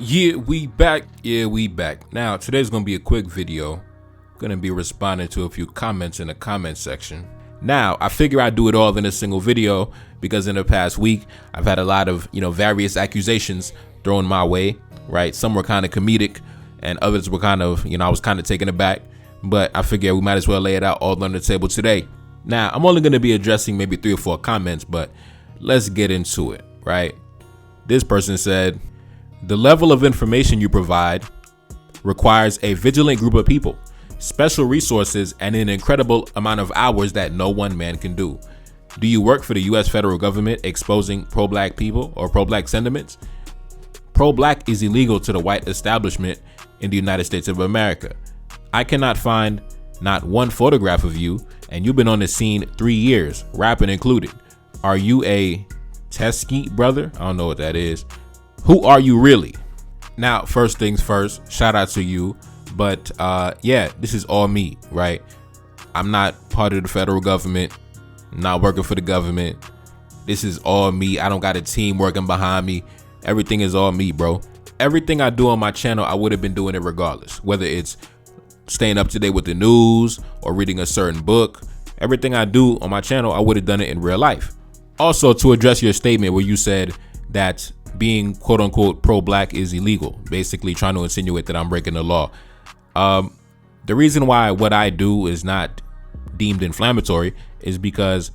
Yeah, we back. Now, today's gonna be a quick video. Gonna be responding to a few comments in the comment section. Now, I figure I'd do it all in a single video because in the past week, I've had a lot of, various accusations thrown my way, right? Some were kind of comedic and others were kind of, I was kind of taken aback, but I figure we might as well lay it out all on the table today. Now, I'm only gonna be addressing maybe 3 or 4 comments, but let's get into it, right? This person said, the level of information you provide requires a vigilant group of people, special resources, and an incredible amount of hours that no one man can do. Do you work for the U.S. federal government exposing pro-black people or pro-black sentiments? Pro-black is illegal to the white establishment in the United States of America. I cannot find not one photograph of you, and you've been on the scene 3 years, rapping included. Are you a Teskey brother? I don't know what that is. Who are you really? Now, first things first, shout out to you. But yeah, this is all me, right? I'm not part of the federal government. I'm not working for the government. This is all me. I don't got a team working behind me. Everything is all me, bro. Everything I do on my channel, I would have been doing it regardless. Whether it's staying up to date with the news or reading a certain book. Everything I do on my channel, I would have done it in real life. Also, to address your statement where you said that being quote unquote pro-black is illegal, basically trying to insinuate that I'm breaking the law. The reason why what I do is not deemed inflammatory is because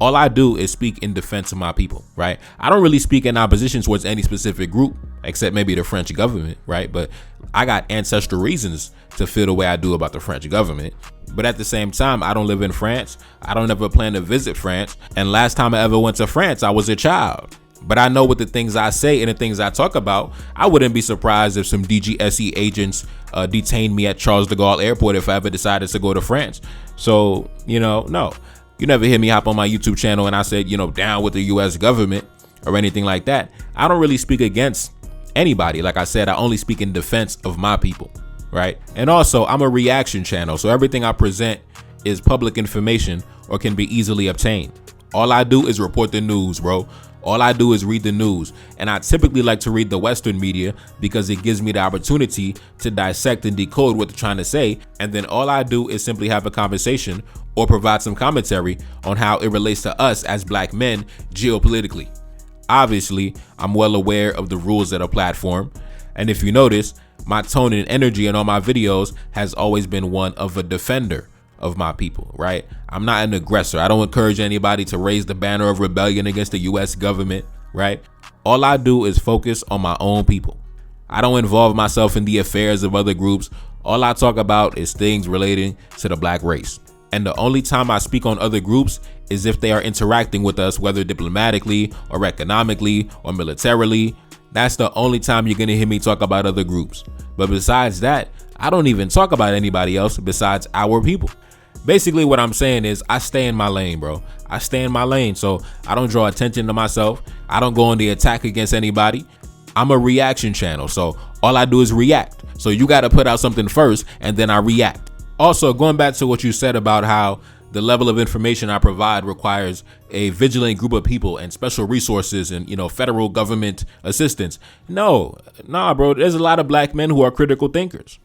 all I do is speak in defense of my people, right? I don't really speak in opposition towards any specific group, except maybe the French government, right? But I got ancestral reasons to feel the way I do about the French government. But at the same time, I don't live in France. I don't ever plan to visit France. And last time I ever went to France, I was a child. But I know with the things I say and the things I talk about, I wouldn't be surprised if some DGSE agents detained me at Charles de Gaulle Airport if I ever decided to go to France. So, no, you never hear me hop on my YouTube channel and I said, down with the US government or anything like that. I don't really speak against anybody. Like I said, I only speak in defense of my people, right? And also, I'm a reaction channel. So everything I present is public information or can be easily obtained. All I do is report the news, bro. All I do is read the news, and I typically like to read the Western media because it gives me the opportunity to dissect and decode what they're trying to say, and then all I do is simply have a conversation or provide some commentary on how it relates to us as black men geopolitically. Obviously, I'm well aware of the rules of the platform, and if you notice, my tone and energy in all my videos has always been one of a defender of my people, right? I'm not an aggressor. I don't encourage anybody to raise the banner of rebellion against the US government, right? All I do is focus on my own people. I don't involve myself in the affairs of other groups. All I talk about is things relating to the black race. And the only time I speak on other groups is if they are interacting with us, whether diplomatically or economically or militarily. That's the only time you're gonna hear me talk about other groups. But besides that, I don't even talk about anybody else besides our people. Basically, what I'm saying is I stay in my lane, bro. I stay in my lane, so I don't draw attention to myself. I don't go on the attack against anybody. I'm a reaction channel, so all I do is react. So you got to put out something first, and then I react. Also, going back to what you said about how the level of information I provide requires a vigilant group of people and special resources and, federal government assistance. Nah, bro. There's a lot of black men who are critical thinkers.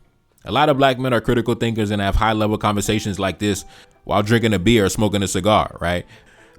A lot of black men are critical thinkers and have high-level conversations like this while drinking a beer or smoking a cigar, right?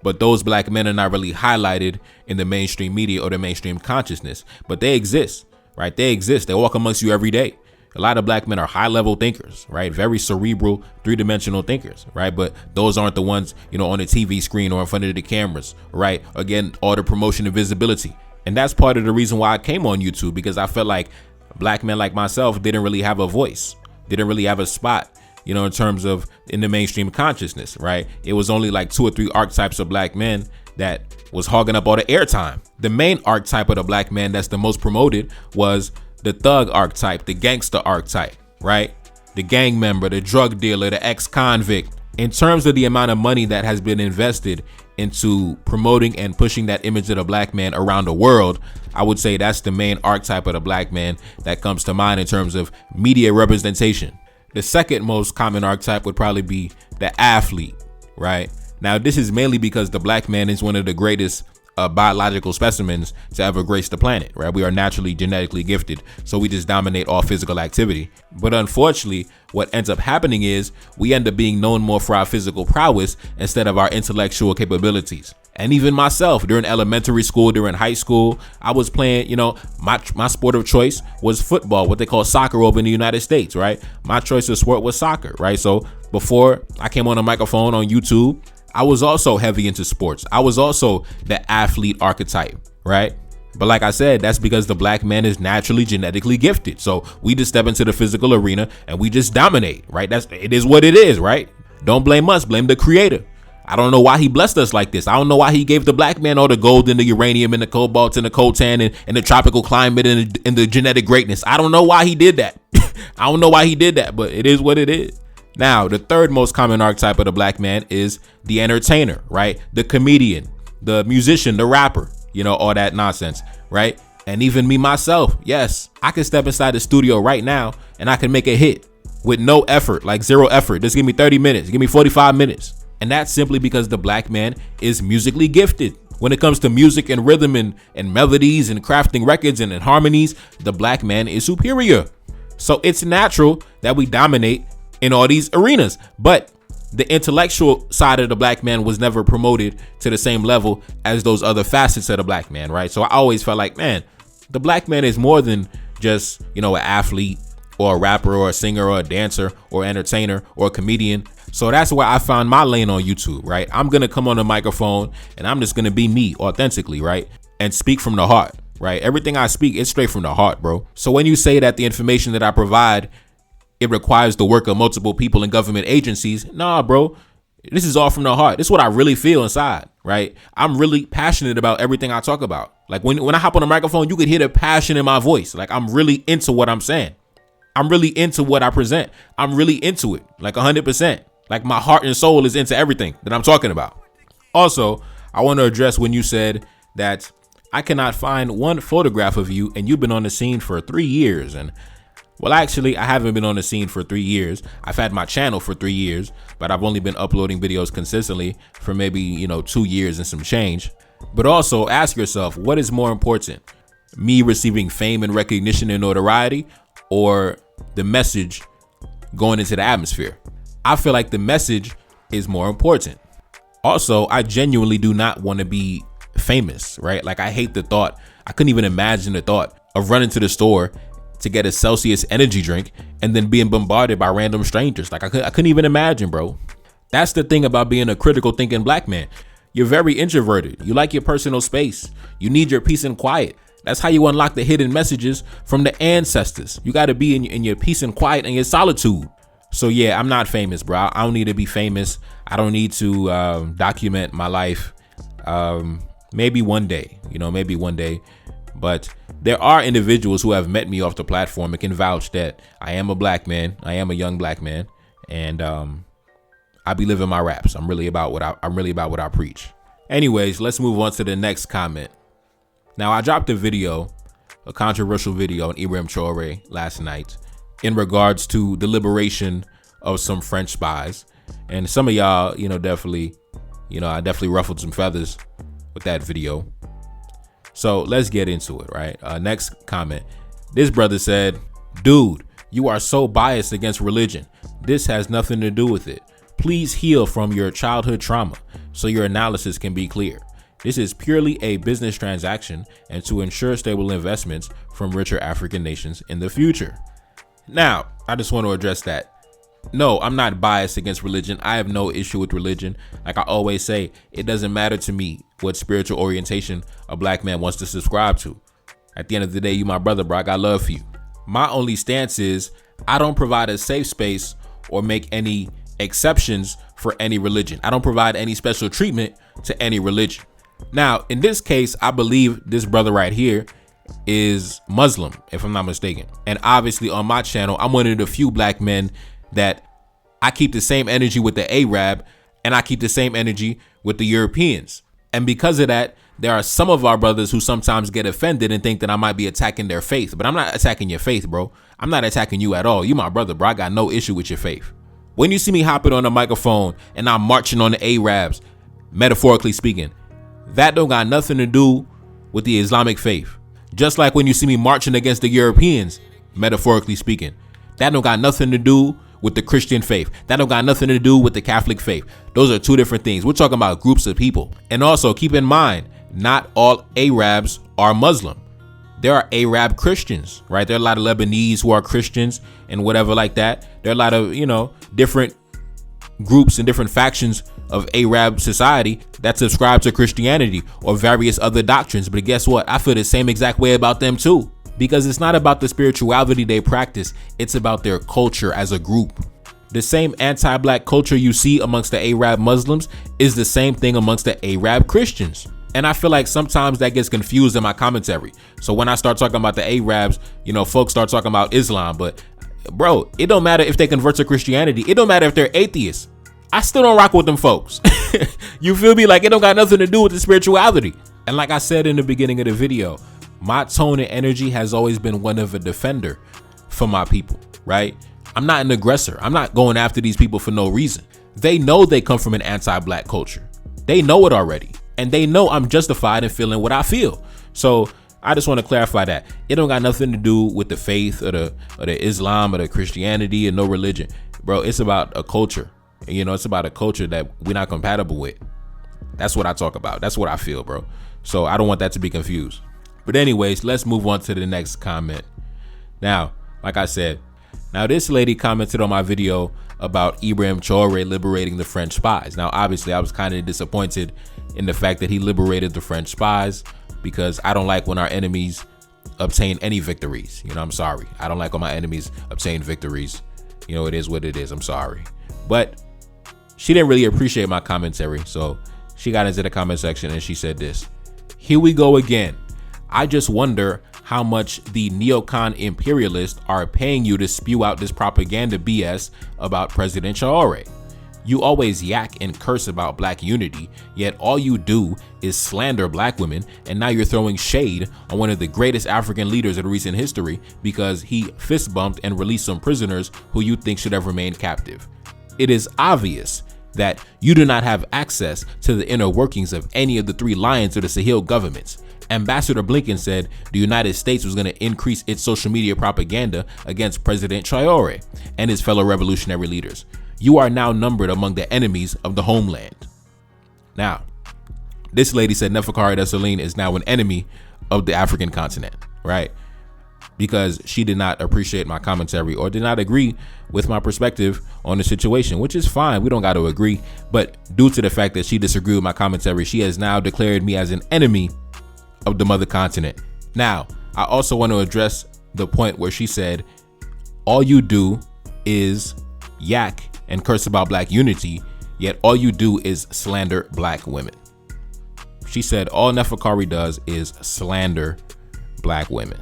But those black men are not really highlighted in the mainstream media or the mainstream consciousness. But they exist, right? They exist. They walk amongst you every day. A lot of black men are high-level thinkers, right? Very cerebral, three-dimensional thinkers, right? But those aren't the ones, on the TV screen or in front of the cameras, right? Again, all the promotion and visibility. And that's part of the reason why I came on YouTube, because I felt like black men like myself didn't really have a voice, didn't really have a spot, in terms of in the mainstream consciousness, right? It was only like 2 or 3 archetypes of black men that was hogging up all the airtime. The main archetype of the black man that's the most promoted was the thug archetype, the gangster archetype, right? The gang member, the drug dealer, the ex-convict. In terms of the amount of money that has been invested into promoting and pushing that image of the black man around the world, I would say that's the main archetype of the black man that comes to mind in terms of media representation. The second most common archetype would probably be the athlete, right? Now, this is mainly because the black man is one of the greatest biological specimens to ever grace the planet, right? We are naturally genetically gifted, so we just dominate all physical activity. But unfortunately, what ends up happening is we end up being known more for our physical prowess instead of our intellectual capabilities. And even myself, during elementary school, during high school, I was playing, my sport of choice was football, what they call soccer over in the United States, right? My choice of sport was soccer, right? So before I came on a microphone on YouTube, I was also heavy into sports. I was also the athlete archetype, right? But like I said, that's because the black man is naturally genetically gifted. So we just step into the physical arena and we just dominate, right? It is what it is, right? Don't blame us, blame the creator. I don't know why he blessed us like this. I don't know why he gave the black man all the gold and the uranium and the cobalt and the coltan and the tropical climate and the genetic greatness. I don't know why he did that. I don't know why he did that, but it is what it is. Now, the third most common archetype of the black man is the entertainer, right? The comedian, the musician, the rapper, all that nonsense, right? And even me, myself, yes, I can step inside the studio right now and I can make a hit with no effort, like zero effort. Just give me 30 minutes, give me 45 minutes. And that's simply because the black man is musically gifted. When it comes to music and rhythm and melodies and crafting records and harmonies, the black man is superior. So it's natural that we dominate in all these arenas, but the intellectual side of the black man was never promoted to the same level as those other facets of the black man, right? So I always felt like, man, the black man is more than just, an athlete or a rapper or a singer or a dancer or entertainer or a comedian. So that's where I found my lane on YouTube, right? I'm going to come on the microphone and I'm just going to be me authentically, right? And speak from the heart, right? Everything I speak is straight from the heart, bro. So when you say that the information that I provide, it requires the work of multiple people in government agencies. Nah, bro, this is all from the heart. This is what I really feel inside, right? I'm really passionate about everything I talk about. Like when I hop on the microphone, you could hear the passion in my voice. Like I'm really into what I'm saying. I'm really into what I present. I'm really into it, like 100%. Like my heart and soul is into everything that I'm talking about. Also, I want to address when you said that I cannot find one photograph of you and you've been on the scene for 3 years. And well, actually, I haven't been on the scene for 3 years. I've had my channel for 3 years, but I've only been uploading videos consistently for maybe, 2 years and some change. But also ask yourself, what is more important? Me receiving fame and recognition and notoriety, or the message going into the atmosphere? I feel like the message is more important. Also, I genuinely do not want to be famous, right? Like I hate the thought. I couldn't even imagine the thought of running to the store to get a Celsius energy drink and then being bombarded by random strangers. Like I couldn't even imagine, bro. That's the thing about being a critical thinking black man. You're very introverted. You like your personal space. You need your peace and quiet. That's how you unlock the hidden messages from the ancestors. You got to be in your peace and quiet and your solitude. So yeah, I'm not famous, bro. I don't need to be famous. I don't need to document my life. Maybe one day, maybe one day. But there are individuals who have met me off the platform and can vouch that I am a black man. I am a young black man, and I be living my raps. I'm really about what I preach. Anyways, let's move on to the next comment. Now, I dropped a controversial video on Ibrahim Traore last night in regards to the liberation of some French spies, and some of y'all, I definitely ruffled some feathers with that video. So let's get into it, right? Next comment. This brother said, dude, you are so biased against religion. This has nothing to do with it. Please heal from your childhood trauma so your analysis can be clear. This is purely a business transaction and to ensure stable investments from richer African nations in the future. Now, I just want to address that. No, I'm not biased against religion. I have no issue with religion. Like I always say, it doesn't matter to me what spiritual orientation a black man wants to subscribe to. At the end of the day, you my brother, bro. I got love for you. My only stance is I don't provide a safe space or make any exceptions for any religion. I don't provide any special treatment to any religion. Now, in this case, I believe this brother right here is Muslim, if I'm not mistaken. And obviously on my channel, I'm one of the few black men that I keep the same energy with the Arab and I keep the same energy with the Europeans. And because of that, there are some of our brothers who sometimes get offended and think that I might be attacking their faith. But I'm not attacking your faith, bro. I'm not attacking you at all. You my brother, bro. I got no issue with your faith. When you see me hopping on a microphone and I'm marching on the Arabs, metaphorically speaking, That don't got nothing to do with the Islamic faith. Just like when you see me marching against the Europeans, metaphorically speaking, that don't got nothing to do with the Christian faith. That don't got nothing to do with the Catholic faith. Those are two different things. We're talking about groups of people. And also keep in mind, not all Arabs are Muslim. There are Arab Christians, right? There are a lot of Lebanese who are Christians and whatever like that. There are a lot of, different groups and different factions of Arab society that subscribe to Christianity or various other doctrines. But guess what? I feel the same exact way about them too, because it's not about the spirituality they practice. It's about their culture as a group. The same anti-black culture you see amongst the Arab Muslims is the same thing amongst the Arab Christians. And I feel like sometimes that gets confused in my commentary. So when I start talking about the Arabs, folks start talking about Islam. But bro, it don't matter if they convert to Christianity. It don't matter if they're atheists. I still don't rock with them folks. You feel me? Like, it don't got nothing to do with the spirituality. And like I said in the beginning of the video, my tone and energy has always been one of a defender for my people, right? I'm not an aggressor. I'm not going after these people for no reason. They know they come from an anti-black culture. They know it already. And they know I'm justified in feeling what I feel. So I just want to clarify that. It don't got nothing to do with the faith or the Islam or the Christianity or no religion. Bro, it's about a culture. It's about a culture that we're not compatible with. That's what I talk about. That's what I feel, bro. So I don't want that to be confused. But anyways, let's move on to the next comment. Now, like I said, this lady commented on my video about Ibrahim Traoré liberating the French spies. Now, obviously, I was kind of disappointed in the fact that he liberated the French spies, because I don't like when our enemies obtain any victories. I'm sorry. I don't like when my enemies obtain victories. It is what it is. I'm sorry. But she didn't really appreciate my commentary. So she got into the comment section and she said this: "Here we go again. I just wonder how much the neocon imperialists are paying you to spew out this propaganda BS about President Traoré. You always yak and curse about black unity, yet all you do is slander black women, and now you're throwing shade on one of the greatest African leaders of recent history because he fist bumped and released some prisoners who you think should have remained captive. It is obvious that you do not have access to the inner workings of any of the three lions of the Sahel governments. Ambassador Blinken said the United States was going to increase its social media propaganda against President Traoré and his fellow revolutionary leaders. You are now numbered among the enemies of the homeland." Now, this lady said Nefertari Dessalines is now an enemy of the African continent, right? Because she did not appreciate my commentary or did not agree with my perspective on the situation, which is fine. We don't got to agree. But due to the fact that she disagreed with my commentary, she has now declared me as an enemy of the mother continent. Now, I also want to address the point where she said, all you do is yak and curse about black unity, yet all you do is slander black women. She said all Nefertari does is slander black women.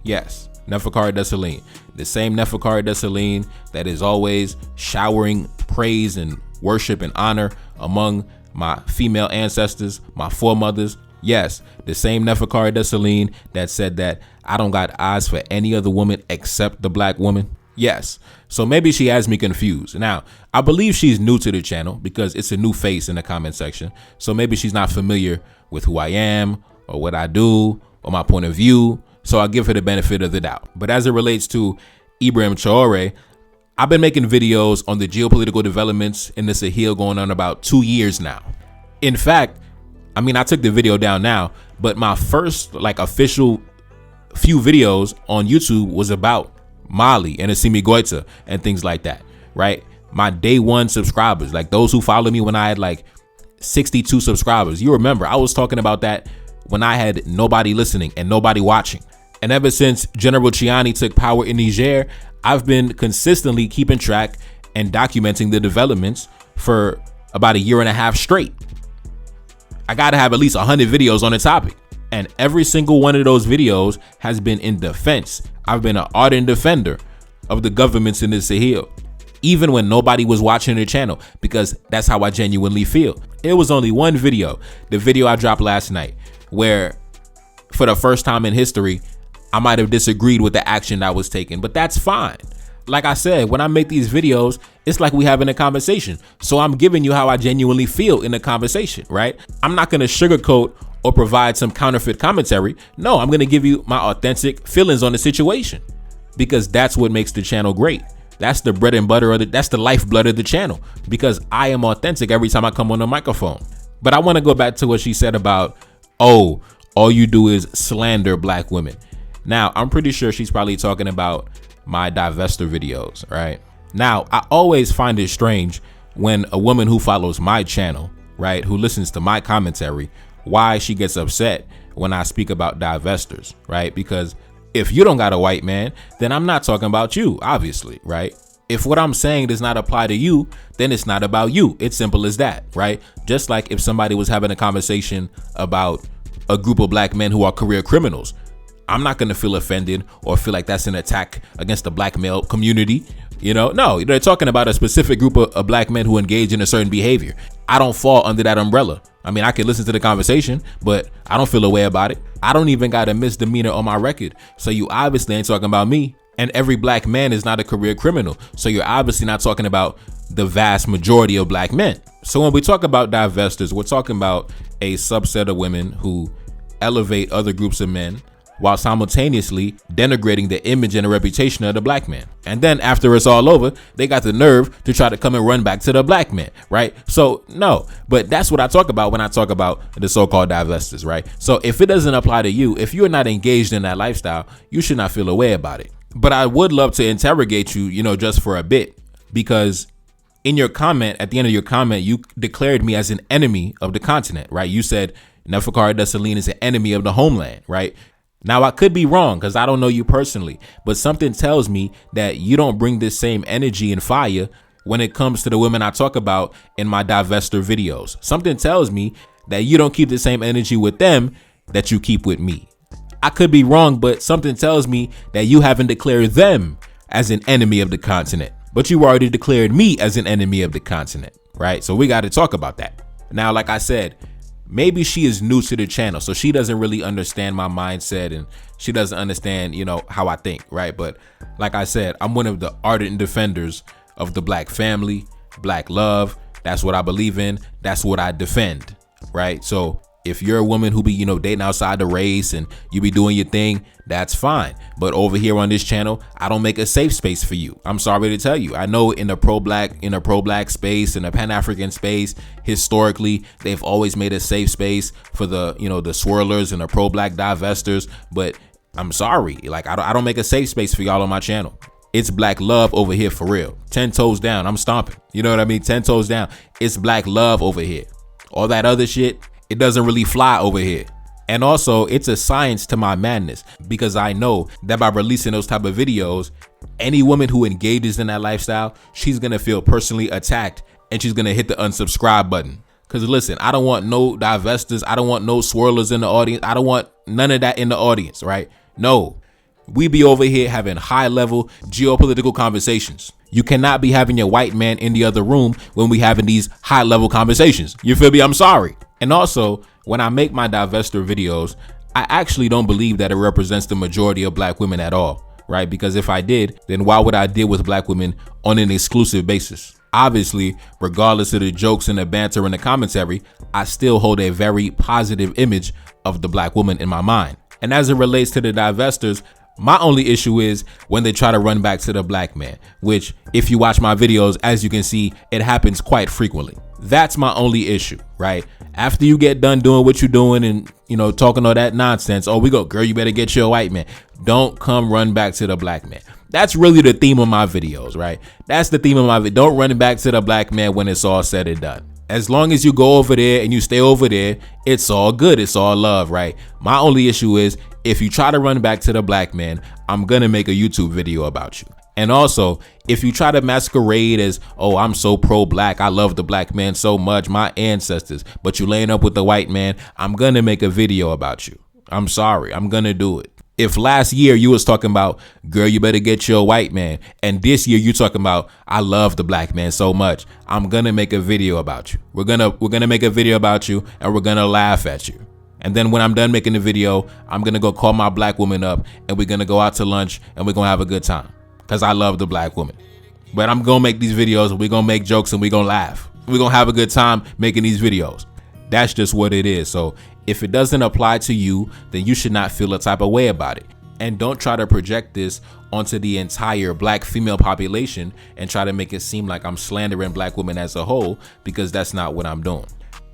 Yes, Nefertari Dessalines, the same Nefertari Dessalines that is always showering praise and worship and honor among my female ancestors, my foremothers. Yes, the same Nefertari Dessalines that said that I don't got eyes for any other woman except the black woman. Yes, so maybe she has me confused. Now, I believe she's new to the channel because it's a new face in the comment section. So maybe she's not familiar with who I am or what I do or my point of view. So I'll give her the benefit of the doubt. But as it relates to Ibrahim Traoré, I've been making videos on the geopolitical developments in the Sahel going on about 2 years now. In fact, I took the video down now, but my first official few videos on YouTube was about Mali and Assimi Goïta and things like that, right? My day one subscribers, like those who follow me when I had 62 subscribers. You remember, I was talking about that when I had nobody listening and nobody watching. And ever since General Chiani took power in Niger, I've been consistently keeping track and documenting the developments for about 1.5 years straight. I got to have at least 100 videos on the topic. And every single one of those videos has been in defense. I've been an ardent defender of the governments in the Sahel, even when nobody was watching the channel, because that's how I genuinely feel. It was only one video, the video I dropped last night, where for the first time in history, I might have disagreed with the action that was taken, but that's fine. like I said, when I make these videos, it's like we having a conversation. So I'm giving you how I genuinely feel in the conversation, right? I'm not going to sugarcoat or provide some counterfeit commentary. No, I'm going to give you my authentic feelings on the situation, because that's what makes the channel great. That's the bread and butter that's the lifeblood of the channel, because I am authentic every time I come on the microphone. But I want to go back to what she said about, oh, all you do is slander black women. Now, I'm pretty sure she's probably talking about my divester videos, right? Now, I always find it strange when a woman who follows my channel, right, who listens to my commentary, why she gets upset when I speak about divestors, right? Because if you don't got a white man, then I'm not talking about you, obviously, right? If what I'm saying does not apply to you, then it's not about you. It's simple as that, right? Just like if somebody was having a conversation about a group of black men who are career criminals, I'm not going to feel offended or feel like that's an attack against the black male community. No, they're talking about a specific group of black men who engage in a certain behavior. I don't fall under that umbrella. I mean, I can listen to the conversation, but I don't feel a way about it. I don't even got a misdemeanor on my record. So you obviously ain't talking about me. And every black man is not a career criminal. So you're obviously not talking about the vast majority of black men. So when we talk about divestors, we're talking about a subset of women who elevate other groups of men while simultaneously denigrating the image and the reputation of the black man. And then after it's all over, they got the nerve to try to come and run back to the black man, right? So no, but that's what I talk about when I talk about the so-called divestors, right? So if it doesn't apply to you, if you're not engaged in that lifestyle, you should not feel a way about it. But I would love to interrogate you, just for a bit, because in your comment, at the end of your comment, you declared me as an enemy of the continent, right? You said Neferkari Dessalines is an enemy of the homeland, right? Now, I could be wrong because I don't know you personally, but something tells me that you don't bring this same energy and fire when it comes to the women I talk about in my divester videos. Something tells me that you don't keep the same energy with them that you keep with me. I could be wrong, but something tells me that you haven't declared them as an enemy of the continent, but you already declared me as an enemy of the continent, right? So we got to talk about that. Now, like I said, maybe she is new to the channel, so she doesn't really understand my mindset and she doesn't understand, how I think, right? But like I said, I'm one of the ardent defenders of the black family, black love. That's what I believe in. That's what I defend, right? So if you're a woman who be, dating outside the race and you be doing your thing, that's fine. But over here on this channel, I don't make a safe space for you. I'm sorry to tell you. I know in the pro-black space, in the Pan-African space, historically, they've always made a safe space for the, the swirlers and the pro-black divestors. But I'm sorry, like I don't make a safe space for y'all on my channel. It's black love over here for real. 10 toes down, I'm stomping. You know what I mean? 10 toes down. It's black love over here. All that other shit, it doesn't really fly over here. And also, it's a science to my madness, because I know that by releasing those type of videos, any woman who engages in that lifestyle, she's gonna feel personally attacked and she's gonna hit the unsubscribe button. Because listen, I don't want no divestors, I don't want no swirlers in the audience, I don't want none of that in the audience, right? No, we be over here having high level geopolitical conversations. You cannot be having your white man in the other room when we having these high level conversations. You feel me? I'm sorry. And also, when I make my divester videos, I actually don't believe that it represents the majority of black women at all, right? Because if I did, then why would I deal with black women on an exclusive basis? Obviously, regardless of the jokes and the banter and the commentary, I still hold a very positive image of the black woman in my mind. And as it relates to the divestors, my only issue is when they try to run back to the black man, which if you watch my videos, as you can see, it happens quite frequently. That's my only issue, right? After you get done doing what you're doing and, talking all that nonsense, oh, we go, girl, you better get your white man. Don't come run back to the black man. That's really the theme of my videos, right? That's the theme of my video. Don't run back to the black man when it's all said and done. As long as you go over there and you stay over there, it's all good. It's all love, right? My only issue is if you try to run back to the black man, I'm going to make a YouTube video about you. And also, if you try to masquerade as, oh, I'm so pro-black, I love the black man so much, my ancestors, but you laying up with the white man, I'm going to make a video about you. I'm sorry. I'm going to do it. If last year you was talking about, girl, you better get your white man, and this year you talking about, I love the black man so much, I'm going to make a video about you. We're going to make a video about you, and we're going to laugh at you. And then when I'm done making the video, I'm going to go call my black woman up, and we're going to go out to lunch, and we're going to have a good time. because I love the black woman. But I'm going to make these videos and we're going to make jokes and we're going to laugh. We're going to have a good time making these videos. That's just what it is. So if it doesn't apply to you, then you should not feel a type of way about it. And don't try to project this onto the entire black female population and try to make it seem like I'm slandering black women as a whole, because that's not what I'm doing.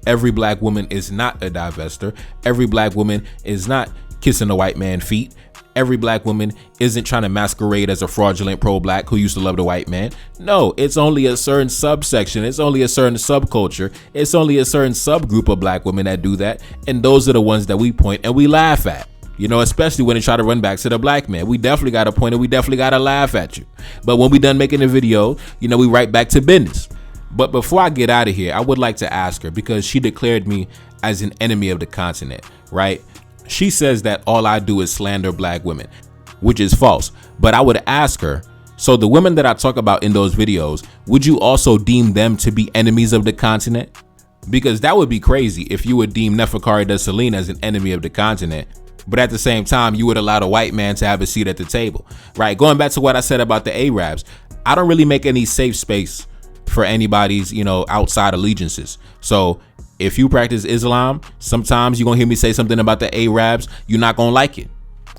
Every black woman is not a divester. Every black woman is not kissing a white man's feet. Every black woman isn't trying to masquerade as a fraudulent pro-black who used to love the white man. No, it's only a certain subsection. It's only a certain subculture. It's only a certain subgroup of black women that do that. And those are the ones that we point and we laugh at. You know, especially when they try to run back to the black man. We definitely got to point and we definitely got to laugh at you. But when we done making the video, you know, we right back to business. But before I get out of here, I would like to ask her, because she declared me as an enemy of the continent, right? She says that all I do is slander black women, which is false. But I would ask her, so the women that I talk about in those videos, would you also deem them to be enemies of the continent? Because that would be crazy if you would deem Neferkari Dessalines as an enemy of the continent, but at the same time, you would allow the white man to have a seat at the table, right? Going back to what I said about the Arabs, I don't really make any safe space for anybody's, you know, outside allegiances. So if you practice Islam, sometimes you're going to hear me say something about the Arabs. You're not going to like it.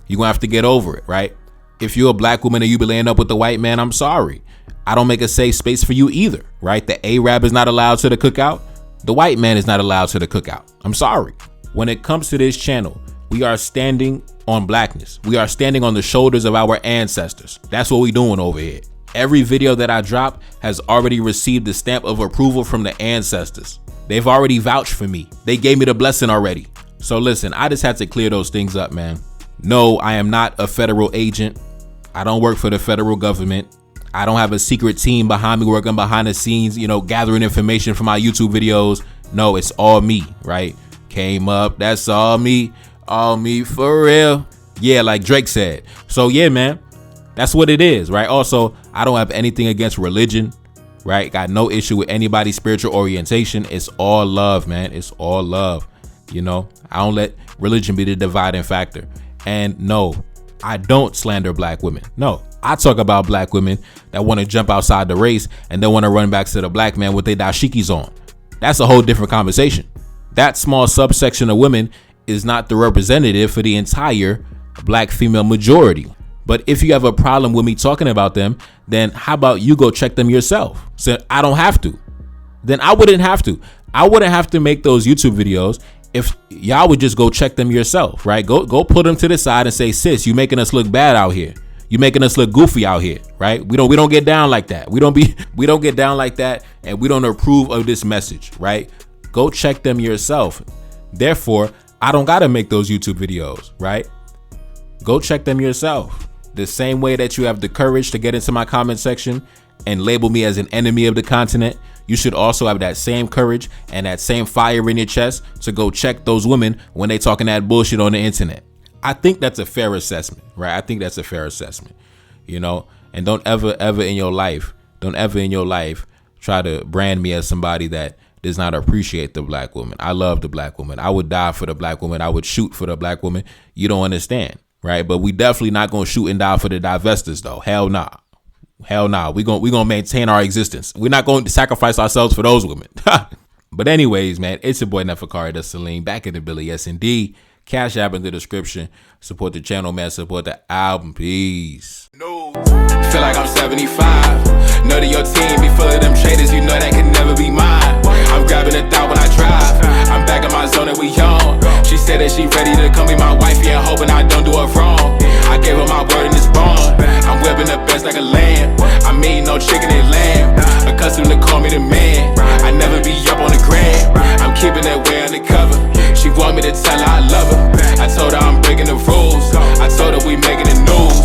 You're going to have to get over it, right? If you're a black woman and you be laying up with the white man, I'm sorry. I don't make a safe space for you either, right? The Arab is not allowed to the cookout. The white man is not allowed to the cookout. I'm sorry. When it comes to this channel, we are standing on blackness. We are standing on the shoulders of our ancestors. That's what we're doing over here. Every video that I drop has already received the stamp of approval from the ancestors. They've already vouched for me. They gave me the blessing already. So listen, I just had to clear those things up, man. No, I am not a federal agent. I don't work for the federal government. I don't have a secret team behind me working behind the scenes, you know, gathering information for my YouTube videos. No, it's all me, right? Came up, that's all me. All me for real. Yeah, like Drake said. So yeah, man, that's what it is, right? Also, I don't have anything against religion, right? Got no issue with anybody's spiritual orientation. It's all love, man. It's all love. You know, I don't let religion be the dividing factor. And no, I don't slander black women. No, I talk about black women that want to jump outside the race and then want to run back to the black man with their dashikis on. That's a whole different conversation. That small subsection of women is not the representative for the entire black female majority. But if you have a problem with me talking about them, then how about you go check them yourself? So I don't have to. Then I wouldn't have to. I wouldn't have to make those YouTube videos if y'all would just go check them yourself, right? Go put them to the side and say, sis, you making us look bad out here. You making us look goofy out here, right? We don't get down like that. We don't get down like that, and we don't approve of this message, right? Go check them yourself. Therefore, I don't gotta make those YouTube videos, right? Go check them yourself. The same way that you have the courage to get into my comment section and label me as an enemy of the continent, you should also have that same courage and that same fire in your chest to go check those women when they talking that bullshit on the internet. I think that's a fair assessment, right? I think that's a fair assessment, you know? And don't ever in your life try to brand me as somebody that does not appreciate the black woman. I love the black woman. I would die for the black woman. I would shoot for the black woman. You don't understand, right? But we definitely not going to shoot and die for the divestors, though. Hell nah. Hell nah. We gonna maintain our existence. We're not going to sacrifice ourselves for those women. But anyways, man, it's your boy Neferkari Dessalines back in the Billy. Yes, indeed. Cash App in the description. Support the channel, man. Support the album. Peace. No. Feel like I'm 75. Know that your team be full of them traders. You know that can never be mine. I'm grabbing a thought when I drive. I'm back in my zone and we on. She said that she ready to come be my wife. Yeah, hoping I don't do her wrong. I gave her my word in this bond. I'm whipping the best like a lamb. I mean no chicken and lamb. Accustomed to call me the man. I never be up on the gram. I'm keeping that way undercover. She want me to tell her I love her. I told her I'm breaking the rules. I told her we making the news.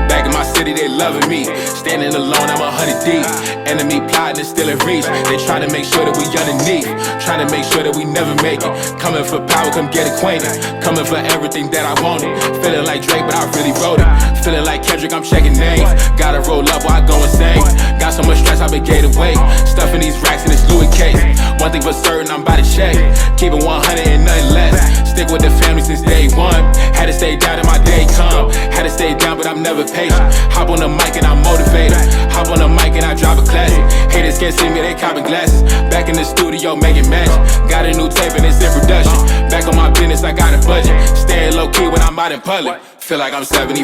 Back in my city they loving me. Standing alone, I'm 100 deep. Enemy plotting and still in reach. They trying to make sure that we underneath. Trying to make sure that we never make it. Coming for power, come get acquainted. Coming for everything that I wanted. Feeling like Drake, but I really wrote it. Feeling like Kendrick, I'm checking names. Gotta roll up while I go insane. Got so much stress, I've been gained weight. Stuffing these racks in this Louis case. One thing for certain, I'm about to check. Keep it 100 and nothing less. Stick with the family since day one. Had to stay down till my day come. Had to stay down, but I'm never patient. Hop on the mic and I'm motivated. Hop on the mic and I drive a classic. Haters can't see me, they copping glasses. Back in the studio making magic. Got a new tape and it's in production. Back on my business, I got a budget. Staying low key when I'm out in public. Feel like I'm 75.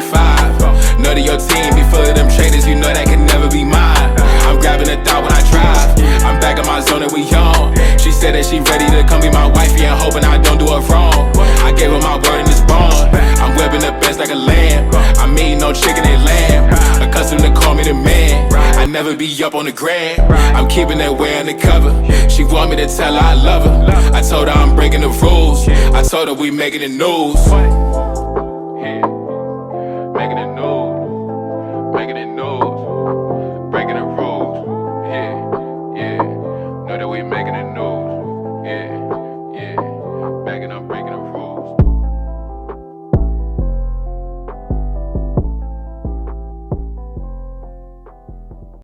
Know that your team be full of them traitors, you know that can never be mine. I'm grabbing a thought when I drive. I'm back in my zone and we on. She said that she ready to come be my wifey and hoping I don't do her wrong. I gave her my word and it's bond. I'm whipping the best like a lamb. I'm eating no chicken and lamb. Accustomed to call me the man. I never be up on the gram. I'm keeping that way undercover. She want me to tell her I love her. I told her I'm breaking the rules. I told her we making the news. Making it news, making it news, breaking the rules, yeah, know that we making it news, yeah.